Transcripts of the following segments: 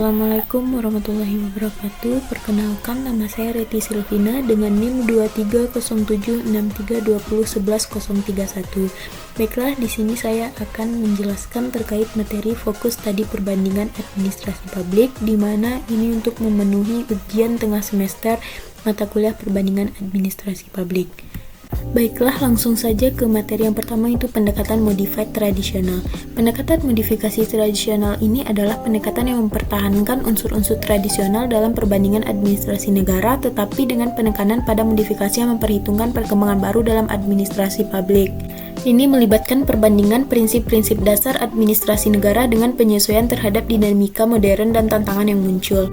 Assalamualaikum warahmatullahi wabarakatuh. Perkenalkan, nama saya Reti Silvina dengan NIM 23076320111031. Baiklah, di sini saya akan menjelaskan terkait materi fokus tadi perbandingan administrasi publik, di mana ini untuk memenuhi ujian tengah semester mata kuliah perbandingan administrasi publik. Baiklah, langsung saja ke materi yang pertama, itu pendekatan modified tradisional. Pendekatan modifikasi tradisional ini adalah pendekatan yang mempertahankan unsur-unsur tradisional dalam perbandingan administrasi negara, tetapi dengan penekanan pada modifikasi yang memperhitungkan perkembangan baru dalam administrasi publik. Ini melibatkan perbandingan prinsip-prinsip dasar administrasi negara dengan penyesuaian terhadap dinamika modern dan tantangan yang muncul.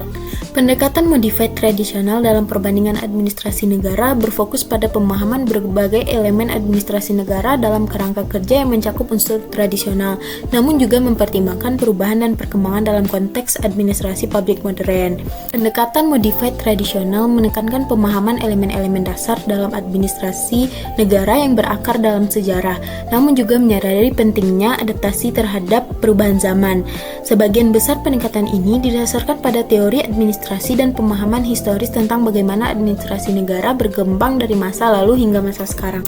Pendekatan modified tradisional dalam perbandingan administrasi negara berfokus pada pemahaman berbagai elemen administrasi negara dalam kerangka kerja yang mencakup unsur tradisional, namun juga mempertimbangkan perubahan dan perkembangan dalam konteks administrasi publik modern. Pendekatan modified tradisional menekankan pemahaman elemen-elemen dasar dalam administrasi negara yang berakar dalam sejarah, namun juga menyadari pentingnya adaptasi terhadap perubahan zaman. Sebagian besar pendekatan ini didasarkan pada teori administrasi dan pemahaman historis tentang bagaimana administrasi negara berkembang dari masa lalu hingga masa sekarang.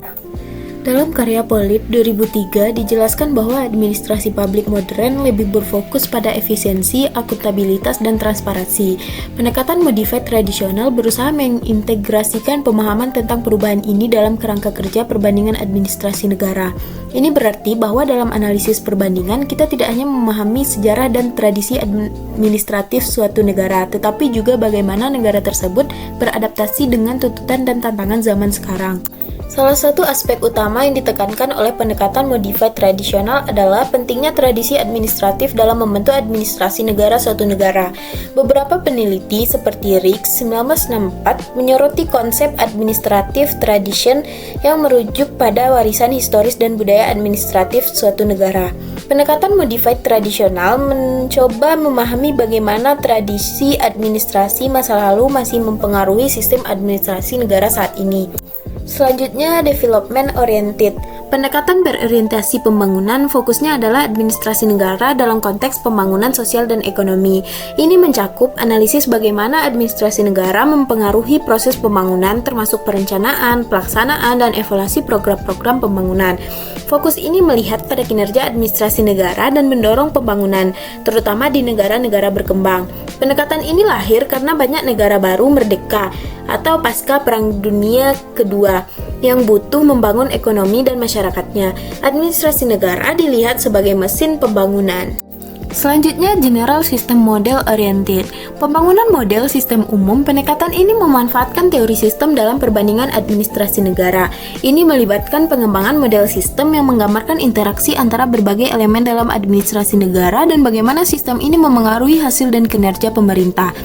Dalam karya Polip 2003 dijelaskan bahwa administrasi publik modern lebih berfokus pada efisiensi, akuntabilitas, dan transparansi. Pendekatan modified tradisional berusaha mengintegrasikan pemahaman tentang perubahan ini dalam kerangka kerja perbandingan administrasi negara. Ini berarti bahwa dalam analisis perbandingan kita tidak hanya memahami sejarah dan tradisi administratif suatu negara, tetapi juga bagaimana negara tersebut beradaptasi dengan tuntutan dan tantangan zaman sekarang. Salah satu aspek utama yang ditekankan oleh pendekatan modified tradisional adalah pentingnya tradisi administratif dalam membentuk administrasi negara suatu negara. Beberapa peneliti seperti Rix 1964 menyoroti konsep administratif tradition yang merujuk pada warisan historis dan budaya administratif suatu negara. Pendekatan modified tradisional mencoba memahami bagaimana tradisi administrasi masa lalu masih mempengaruhi sistem administrasi negara saat ini. Selanjutnya, development oriented. Pendekatan berorientasi pembangunan fokusnya adalah administrasi negara dalam konteks pembangunan sosial dan ekonomi. Ini mencakup analisis bagaimana administrasi negara mempengaruhi proses pembangunan termasuk perencanaan, pelaksanaan, dan evaluasi program-program pembangunan. Fokus ini melihat pada kinerja administrasi negara dan mendorong pembangunan, terutama di negara-negara berkembang. Pendekatan ini lahir karena banyak negara baru merdeka atau pasca Perang Dunia Kedua yang butuh membangun ekonomi dan masyarakatnya. Administrasi negara dilihat sebagai mesin pembangunan. Selanjutnya, General System Model Oriented. Pembangunan model sistem umum, pendekatan ini memanfaatkan teori sistem dalam perbandingan administrasi negara. Ini melibatkan pengembangan model sistem yang menggambarkan interaksi antara berbagai elemen dalam administrasi negara dan bagaimana sistem ini memengaruhi hasil dan kinerja pemerintah.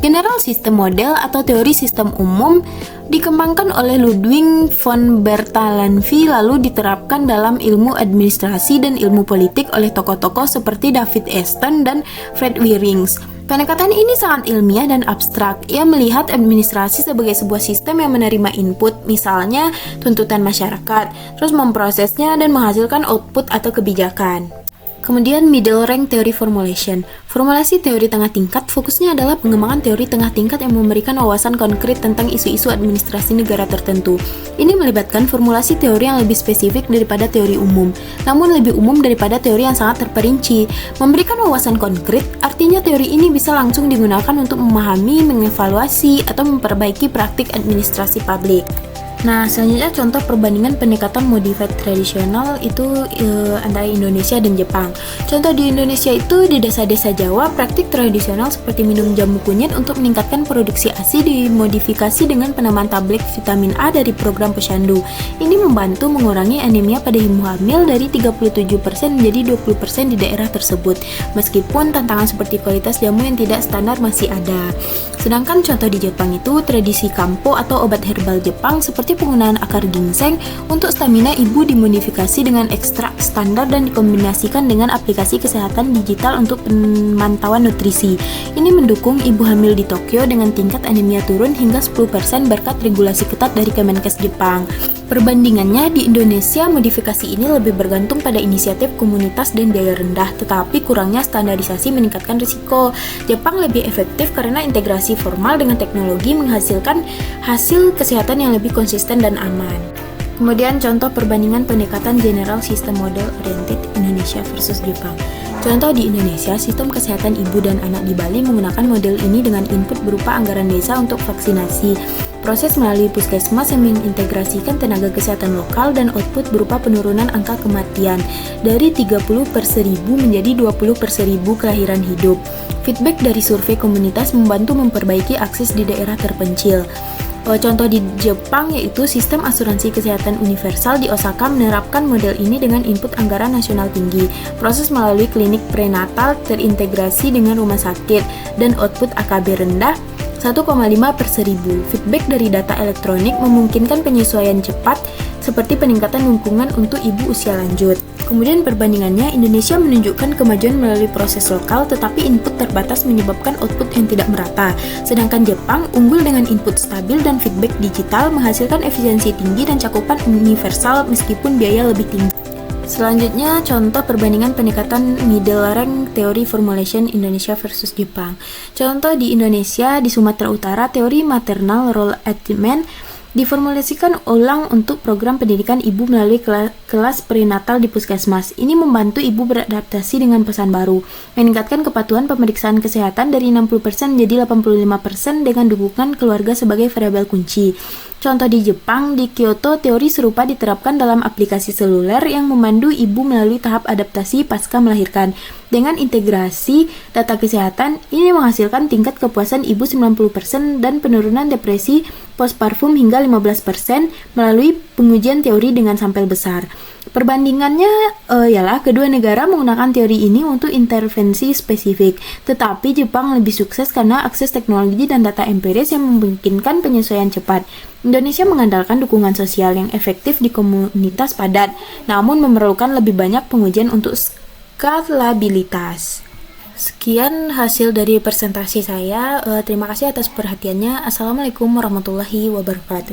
General System Model atau teori sistem umum dikembangkan oleh Ludwig von Bertalanffy lalu diterapkan dalam ilmu administrasi dan ilmu politik oleh tokoh-tokoh seperti David Easton dan Fred Wirings. Pendekatan ini sangat ilmiah dan abstrak. Ia melihat administrasi sebagai sebuah sistem yang menerima input, misalnya tuntutan masyarakat, terus memprosesnya dan menghasilkan output atau kebijakan. Kemudian middle rank theory formulation. Formulasi teori tengah tingkat fokusnya adalah pengembangan teori tengah tingkat yang memberikan wawasan konkret tentang isu-isu administrasi negara tertentu. Ini melibatkan formulasi teori yang lebih spesifik daripada teori umum, namun lebih umum daripada teori yang sangat terperinci. Memberikan wawasan konkret, artinya teori ini bisa langsung digunakan untuk memahami, mengevaluasi, atau memperbaiki praktik administrasi publik. Nah, selanjutnya contoh perbandingan pendekatan modified tradisional itu antara Indonesia dan Jepang. Contoh di Indonesia itu di desa-desa Jawa, praktik tradisional seperti minum jamu kunyit untuk meningkatkan produksi ASI dimodifikasi dengan penambahan tablet vitamin A dari program Posyandu. Ini membantu mengurangi anemia pada ibu hamil dari 37% menjadi 20% di daerah tersebut. Meskipun tantangan seperti kualitas jamu yang tidak standar masih ada. Sedangkan contoh di Jepang itu tradisi kampo atau obat herbal Jepang seperti penggunaan akar ginseng untuk stamina ibu dimodifikasi dengan ekstrak standar dan dikombinasikan dengan aplikasi kesehatan digital untuk pemantauan nutrisi. Ini mendukung ibu hamil di Tokyo dengan tingkat anemia turun hingga 10% berkat regulasi ketat dari Kemenkes Jepang. Perbandingannya, di Indonesia modifikasi ini lebih bergantung pada inisiatif komunitas dan biaya rendah, tetapi kurangnya standarisasi meningkatkan risiko. Jepang lebih efektif karena integrasi formal dengan teknologi menghasilkan hasil kesehatan yang lebih konsisten dan aman. Kemudian contoh perbandingan pendekatan General System Model Oriented Indonesia versus Jepang. Contoh di Indonesia, sistem kesehatan ibu dan anak di Bali menggunakan model ini dengan input berupa anggaran desa untuk vaksinasi. Proses melalui puskesmas yang mengintegrasikan tenaga kesehatan lokal dan output berupa penurunan angka kematian dari 30 per 1000 menjadi 20 per 1000 kelahiran hidup. Feedback dari survei komunitas membantu memperbaiki akses di daerah terpencil. Contoh di Jepang yaitu sistem asuransi kesehatan universal di Osaka menerapkan model ini dengan input anggaran nasional tinggi. Proses melalui klinik prenatal terintegrasi dengan rumah sakit dan output AKB rendah 1,5 per 1000. Feedback dari data elektronik memungkinkan penyesuaian cepat seperti peningkatan dukungan untuk ibu usia lanjut. Kemudian perbandingannya, Indonesia menunjukkan kemajuan melalui proses lokal tetapi input terbatas menyebabkan output yang tidak merata. Sedangkan Jepang unggul dengan input stabil dan feedback digital menghasilkan efisiensi tinggi dan cakupan universal meskipun biaya lebih tinggi. Selanjutnya, contoh perbandingan pendekatan middle rank teori formulation Indonesia versus Jepang. Contoh di Indonesia, di Sumatera Utara, teori maternal role attainment diformulasikan ulang untuk program pendidikan ibu melalui kelas prenatal di puskesmas. Ini membantu ibu beradaptasi dengan pesan baru, meningkatkan kepatuhan pemeriksaan kesehatan dari 60% menjadi 85% dengan dukungan keluarga sebagai variabel kunci. Contoh di Jepang, di Kyoto, teori serupa diterapkan dalam aplikasi seluler yang memandu ibu melalui tahap adaptasi pasca melahirkan. Dengan integrasi data kesehatan, ini menghasilkan tingkat kepuasan ibu 90% dan penurunan depresi postpartum hingga 15% melalui pengujian teori dengan sampel besar. Perbandingannya ialah kedua negara menggunakan teori ini untuk intervensi spesifik, tetapi Jepang lebih sukses karena akses teknologi dan data empiris yang memungkinkan penyesuaian cepat. Indonesia mengandalkan dukungan sosial yang efektif di komunitas padat, namun memerlukan lebih banyak pengujian untuk skalabilitas. Sekian hasil dari presentasi saya. Terima kasih atas perhatiannya. Assalamualaikum warahmatullahi wabarakatuh.